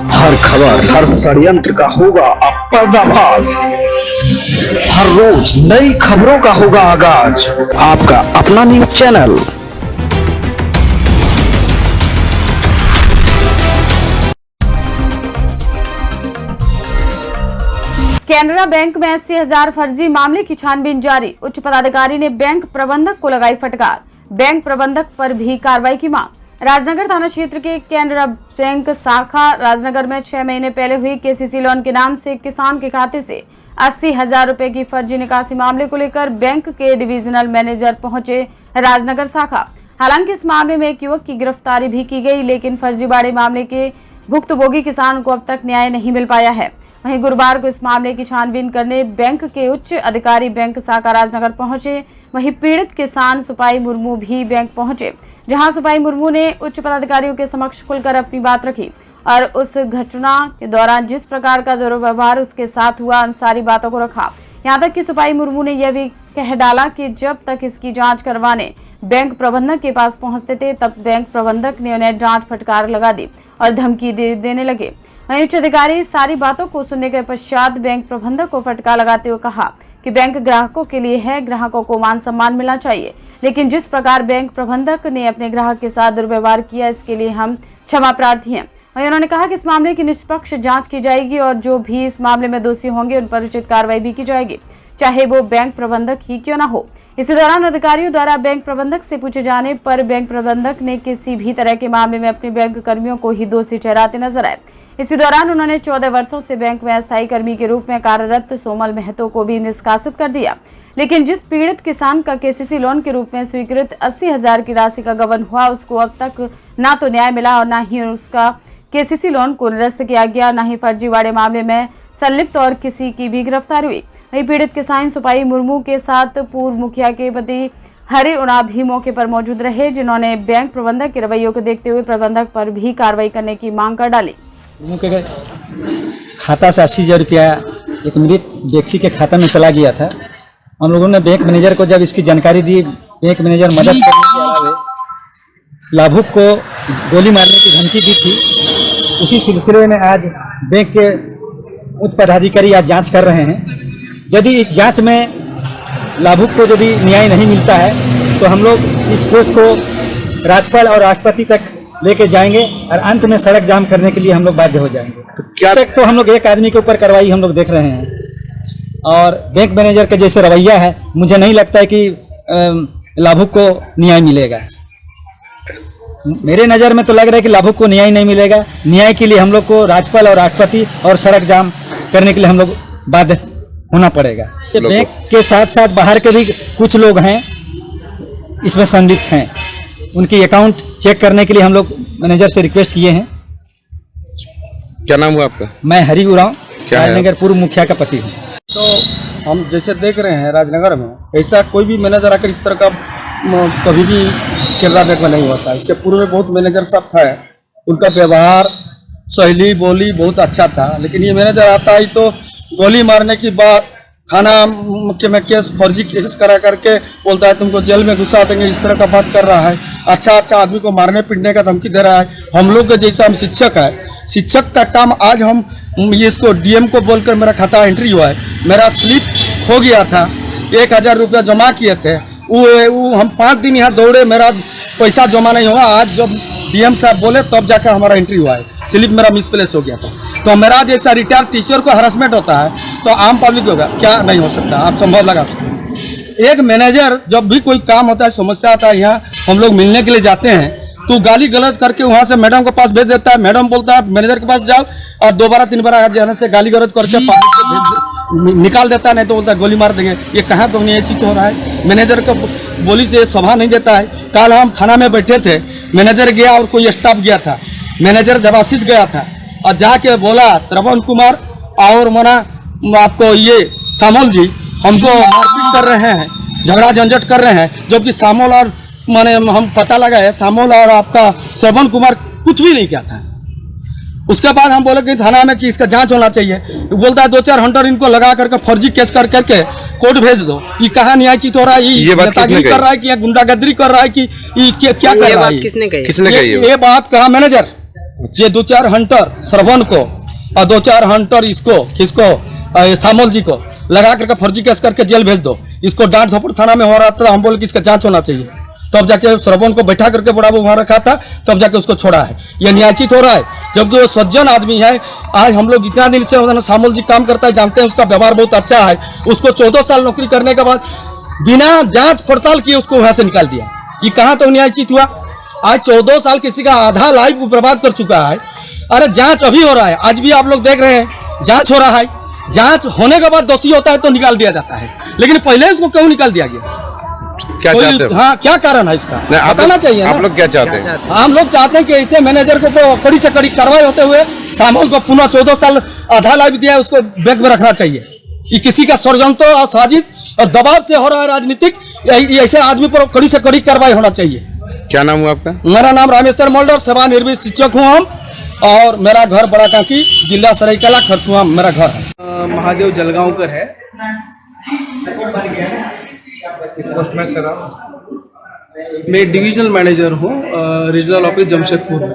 हर खबर, हर षड्यंत्र का होगा अब पर्दाफाश। हर रोज नई खबरों का होगा आगाज। आपका अपना न्यूज चैनल। कैनरा बैंक में 80,000 फर्जी मामले की छानबीन जारी। उच्च पदाधिकारी ने बैंक प्रबंधक को लगाई फटकार। बैंक प्रबंधक पर भी कार्रवाई की मांग। राजनगर थाना क्षेत्र के कैनरा बैंक शाखा राजनगर में 6 महीने पहले हुई केसीसी लोन के नाम से किसान के खाते से 80,000 रुपए की फर्जी निकासी मामले को लेकर बैंक के डिविजनल मैनेजर पहुंचे राजनगर शाखा। हालांकि इस मामले में एक युवक की गिरफ्तारी भी की गई, लेकिन फर्जीवाड़े मामले के भुक्तभोगी किसान को अब तक न्याय नहीं मिल पाया है। वहीं गुरुवार को इस मामले की छानबीन करने बैंक के उच्च अधिकारी बैंक शाखा राजनगर पहुंचे। वहीं पीड़ित किसान सुपाई मुर्मू भी बैंक पहुंचे, जहां सुपाई मुर्मू ने उच्च पदाधिकारियों के समक्ष खुलकर अपनी बात रखी और उस घटना के दौरान जिस प्रकार का दुर्व्यवहार उसके साथ हुआ उन सारी बातों को रखा। यहां तक कि सुपाई मुर्मू ने यह भी कह डाला कि जब तक इसकी जांच करवाने बैंक प्रबंधक के पास पहुंचते थे, तब बैंक प्रबंधक ने उन्हें डांट फटकार लगा दी और धमकी देने लगे। वहीं उच्च अधिकारी सारी बातों को सुनने के पश्चात बैंक प्रबंधक को फटकार लगाते हुए कहा कि बैंक ग्राहकों के लिए है, ग्राहकों को मान सम्मान मिलना चाहिए, लेकिन जिस प्रकार बैंक प्रबंधक ने अपने ग्राहक के साथ दुर्व्यवहार किया, इसके लिए हम क्षमा प्रार्थी हैं। वहीं उन्होंने कहा कि इस मामले की निष्पक्ष जांच की जाएगी और जो भी इस मामले में दोषी होंगे उन पर उचित कार्रवाई भी की जाएगी, चाहे वो बैंक प्रबंधक ही क्यों न हो। इसी दौरान अधिकारियों द्वारा बैंक प्रबंधक से पूछे जाने पर बैंक प्रबंधक ने किसी भी तरह के मामले में अपने बैंक कर्मियों को ही दोषी ठहराते नजर आए। इसी दौरान उन्होंने 14 वर्षों से बैंक में अस्थायी कर्मी के रूप में कार्यरत सोमल महतो को भी निष्कासित कर दिया, लेकिन जिस पीड़ित किसान का केसीसी लोन के रूप में स्वीकृत 80,000 की राशि का गबन हुआ, उसको अब तक ना तो न्याय मिला और न ही उसका केसीसी लोन को निरस्त किया गया, न ही फर्जीवाड़े मामले में संलिप्त और किसी की भी गिरफ्तारी हुई। वहीं पीड़ित किसान सुपाई मुर्मू के साथ पूर्व मुखिया के पति हरि उरांव भी मौके पर मौजूद रहे, जिन्होंने बैंक प्रबंधक के रवैये को देखते हुए प्रबंधक पर भी कार्रवाई करने की मांग कर डाली। के खाता से 80,000 रुपया एक मृत व्यक्ति के खाता में चला गया था। हम लोगों ने बैंक मैनेजर को जब इसकी जानकारी दी, बैंक मैनेजर मदद करने के अलावा लाभुक को गोली मारने की धमकी दी थी। उसी सिलसिले में आज बैंक के उच्च पदाधिकारी आज जांच कर रहे हैं। यदि इस जांच में लाभुक को यदि न्याय नहीं मिलता है तो हम लोग इस केस को राज्यपाल और राष्ट्रपति तक लेके जाएंगे और अंत में सड़क जाम करने के लिए हम लोग बाध्य हो जाएंगे। तो क्या तक तो हम लोग एक आदमी के ऊपर कार्रवाई हम लोग देख रहे हैं और बैंक मैनेजर का जैसे रवैया है, मुझे नहीं लगता है कि लाभुक को न्याय मिलेगा। मेरे नज़र में तो लग रहा है कि लाभुक को न्याय नहीं मिलेगा। न्याय के लिए हम लोग को राज्यपाल और राष्ट्रपति और सड़क जाम करने के लिए हम लोग बाध्य होना पड़ेगा। बैंक के साथ साथ बाहर के भी कुछ लोग हैं इसमें संलिप्त हैं, उनकी अकाउंट चेक करने के लिए हम लोग मैनेजर से रिक्वेस्ट किए हैं। क्या नाम हुआ आपका? मैं हरि उरांव, राजनगर पूर्व मुखिया का पति हूँ। तो हम जैसे देख रहे हैं राजनगर में ऐसा कोई भी मैनेजर आकर इस तरह का कभी भी कैनरा बैंक में नहीं होता। इसके पूर्व में बहुत मैनेजर सब था, उनका व्यवहार शैली बोली बहुत अच्छा था, लेकिन ये मैनेजर आता ही तो गोली मारने की बात, थाना मुख्य में केस फर्जी केस करा करके बोलता है तुमको जेल में घुसा देंगे, इस तरह का बात कर रहा है। अच्छा आदमी को मारने पीटने का धमकी दे रहा है। हम लोग के जैसा हम शिक्षक है, शिक्षक का काम आज हम ये इसको डीएम को बोलकर मेरा खाता एंट्री हुआ है, मेरा स्लिप खो गया था, 1,000 रुपया जमा किए थे, वो हम 5 दिन यहाँ दौड़े, मेरा पैसा जमा नहीं हुआ। आज जब डीएम साहब बोले तब जाकर हमारा एंट्री हुआ है, स्लिप मेरा मिसप्लेस हो गया था। तो मेरा जैसा रिटायर्ड टीचर को हरासमेंट होता है तो आम पब्लिक होगा क्या नहीं हो सकता, आप संभव लगा सकते हैं। एक मैनेजर जब भी कोई काम होता है, समस्या आता है, यहाँ हम लोग मिलने के लिए जाते हैं तो गाली गलौज करके वहाँ से मैडम के पास भेज देता है। मैडम बोलता है मैनेजर के पास जाओ और 2 बार 3 बार जाने से गाली गलौज करके निकाल देता है, नहीं तो बोलता है गोली मार देंगे। ये कहाँ तो ये चीज़ हो रहा है, मैनेजर को बोली से शोभा नहीं देता है। कल हम थाना में बैठे थे, मैनेजर गया और कोई स्टाफ गया था, मैनेजर देवाशीष गया था और जाके बोला श्रवण कुमार और मना आपको ये सामोल जी हमको मारपीट कर रहे हैं, झगड़ा झंझट कर रहे हैं, जबकि सामोल और माने हम पता लगा है सामोल और आपका श्रवण कुमार कुछ भी नहीं किया था। उसके बाद हम बोले कि थाना में कि इसका जांच होना चाहिए, बोलता है 2-4 हंटर इनको लगा करके फर्जी केस कर करके कोर्ट भेज दो। ये कहाँ न्याय चीत हो रहा है, ये नेतागिरी कर रहा है कि गुंडागर्दी कर रहा है कि क्या कर रहा है, किसने कही? ये बात कहा मैनेजर ये 2-4 हंटर श्रवण को और 2-4 हंटर इसको किसको सामल जी को लगा करके फर्जी केस करके जेल भेज दो। इसको डांट धोपुर थाना में हो रहा था, हम बोले कि इसका जांच होना चाहिए, तब जाके श्रवण को बैठा करके बड़ा वहां रखा था, तब जाके उसको छोड़ा है। ये न्यायचित हो रहा है, जबकि वो सज्जन आदमी है। आज हम लोग इतना दिन से सामल जी काम करता है, जानते हैं उसका व्यवहार बहुत अच्छा है। उसको 14 साल नौकरी करने के बाद बिना जांच पड़ताल किए उसको वहां से निकाल दिया। ये कहाँ तो न्यायचित हुआ? आज 14 साल किसी का आधा लाइफ बर्बाद कर चुका है। अरे जांच अभी हो रहा है, आज भी आप लोग देख रहे हैं जांच हो रहा है। जांच होने के बाद दोषी होता है तो निकाल दिया जाता है, लेकिन पहले उसको क्यों निकाल दिया गया? क्या चाहते हो? हाँ, क्या कारण है इसका बताना चाहिए आप ना। लोग क्या चाहते हैं? हम लोग चाहते हैं कि ऐसे मैनेजर को कड़ी से कड़ी कार्रवाई होते हुए सामल को पुनः 14 साल आधा लाइफ दिया है, उसको बैंक में रखना चाहिए। ये किसी का षड्यंत्र और साजिश और दबाव से हो रहा है राजनीतिक, ऐसे आदमी पर कड़ी से कड़ी कार्रवाई होना चाहिए। क्या नाम हुआ आपका? मेरा नाम रामेश्वर मोल्डर, सेवानिवृत्त शिक्षक हूँ हम, और मेरा घर बड़ा कांकी, जिला सरायकला, खरसुआ मेरा घर है। महादेव जलगांवकर है। मैं डिविजनल मैनेजर हूँ रीजनल ऑफिस जमशेदपुर में।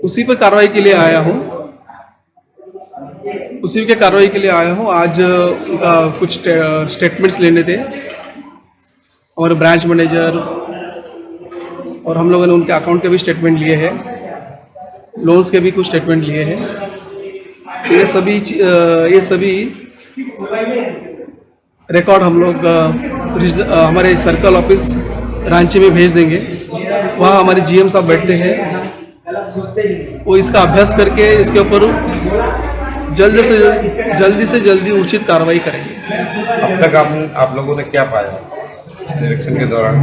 उसी पर कार्रवाई के लिए आया हूँ, उसी के कार्रवाई के लिए आया हूँ। आज उनका कुछ स्टेटमेंट्स लेने थे, और ब्रांच मैनेजर और हम लोगों ने उनके अकाउंट के भी स्टेटमेंट लिए हैं, लोन्स के भी कुछ स्टेटमेंट लिए हैं। ये सभी रिकॉर्ड हम लोग हमारे सर्कल ऑफिस रांची में भेज देंगे। वहाँ हमारे जीएम साहब बैठते हैं, वो इसका अभ्यास करके इसके ऊपर जल्दी से जल्दी उचित कार्रवाई करेंगे। अब तक आप लोगों ने क्या पाया निरीक्षण के दौरान?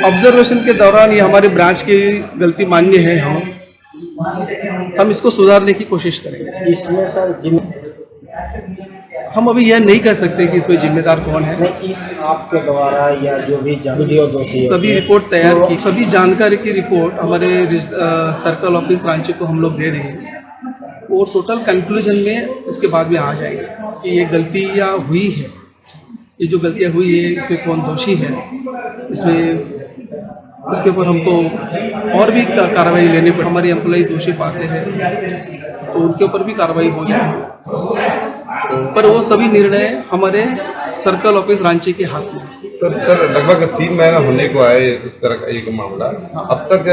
ऑब्जर्वेशन के दौरान ये हमारे ब्रांच की गलती मान्य है। हम इसको सुधारने की कोशिश करेंगे। इसमें सर हम अभी यह नहीं कह सकते कि इसमें जिम्मेदार कौन है। इस आपके द्वारा या जो भी वीडियो सभी रिपोर्ट तैयार की, सभी जानकारी की रिपोर्ट हमारे सर्कल ऑफिस रांची को हम लोग दे देंगे। वो टोटल कंक्लूजन में इसके बाद में आ जाएंगे कि ये गलतियाँ हुई है, ये जो गलतियाँ हुई है इसमें कौन दोषी है, इसमें उसके ऊपर हमको और भी कार्रवाई लेने पर हमारे एम्प्लॉय दोषी पाते हैं तो उनके ऊपर भी कार्रवाई हो जाए। पर वो सभी निर्णय हमारे सर्कल ऑफिस रांची के हाथ में। सर लगभग 3 महीना होने को आए इस तरह का एक मामला, अब तक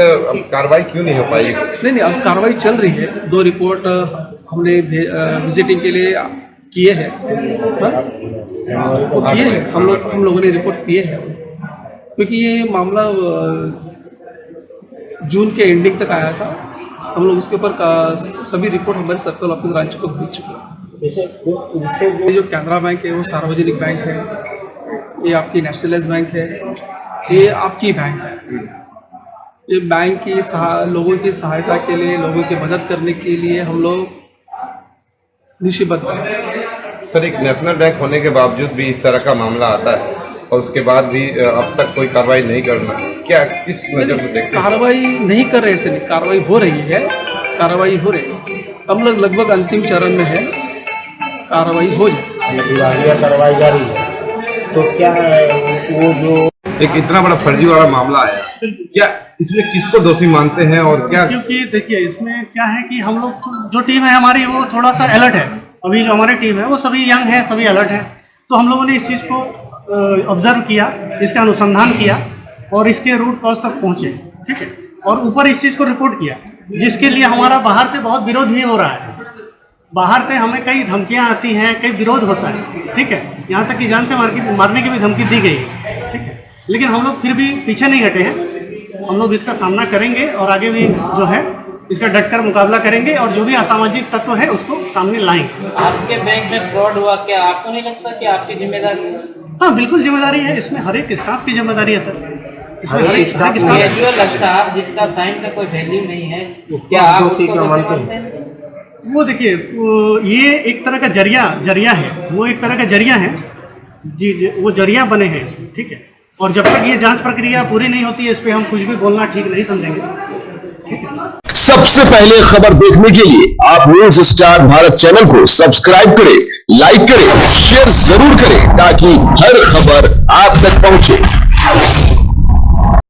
कार्रवाई क्यों नहीं हो पाई? नहीं, अब कार्रवाई चल रही है। 2 रिपोर्ट हमने विजिटिंग के लिए किए हैं, वो किए हैं, हम लोगों ने रिपोर्ट किए हैं, क्योंकि ये मामला जून के एंडिंग तक आया था। हम लोग उसके ऊपर सभी रिपोर्ट हमारे सर्कल ऑफिस रांची को भेज चुके हैं। ये जो कैनरा बैंक है वो सार्वजनिक बैंक है, ये आपकी नेशनलाइज बैंक है, ये आपकी बैंक है। ये बैंक की लोगों की सहायता के लिए, लोगों की मदद करने के लिए हम लोग निष्पक्ष हैं। सर एक नेशनल बैंक होने के बावजूद भी इस तरह का मामला आता है और उसके बाद भी अब तक कोई कार्रवाई नहीं करना, क्या किस नजर से देखते हैं? कार्रवाई नहीं कर रहे, ऐसे नहीं, कार्रवाई हो रही है, कार्रवाई हो रही है। हम लोग लगभग अंतिम चरण में है, कार्रवाई हो जाए, कार्रवाई जारी है। तो क्या है वो जो एक इतना बड़ा फर्जी वाला मामला आया, क्या इसमें किसको दोषी मानते हैं और क्या? क्योंकि देखिए इसमें क्या है कि हम लोग जो टीम है हमारी वो थोड़ा सा अलर्ट है। अभी जो हमारी टीम है वो सभी यंग है, सभी अलर्ट है। तो हम लोगों ने इस चीज़ को ऑब्जर्व किया, इसका अनुसंधान किया और इसके रूट कॉज तक पहुँचे, ठीक है, और ऊपर इस चीज़ को रिपोर्ट किया, जिसके लिए हमारा बाहर से बहुत विरोध भी हो रहा है। बाहर से हमें कई धमकियाँ आती हैं, कई विरोध होता है, ठीक है, यहाँ तक कि जान से मारने की भी धमकी दी गई है, ठीक है। लेकिन हम लोग फिर भी पीछे नहीं हटे हैं। हम लोग इसका सामना करेंगे और आगे भी जो है इसका डटकर मुकाबला करेंगे और जो भी असामाजिक तत्व है उसको सामने लाएंगे। आपके बैंक में फ्रॉड हुआ, क्या आपको नहीं लगता कि आपकी जिम्मेदारी है? हाँ, बिल्कुल जिम्मेदारी है, इसमें हर एक स्टाफ की जिम्मेदारी है सर। इसमें हर एक स्टाफ जिसका साइन का कोई वैल्यू नहीं है, क्या आप उसको मानते हैं? वो देखिए, ये एक तरह का जरिया है, वो एक तरह का जरिया है जी, वो जरिया बने हैं इसमें, ठीक है। और जब तक ये जांच प्रक्रिया पूरी नहीं होती है, इस पर हम कुछ भी बोलना ठीक नहीं समझेंगे। सबसे पहले खबर देखने के लिए आप न्यूज स्टार भारत चैनल को सब्सक्राइब करें, लाइक करें, शेयर जरूर करें ताकि हर खबर आप तक पहुंचे।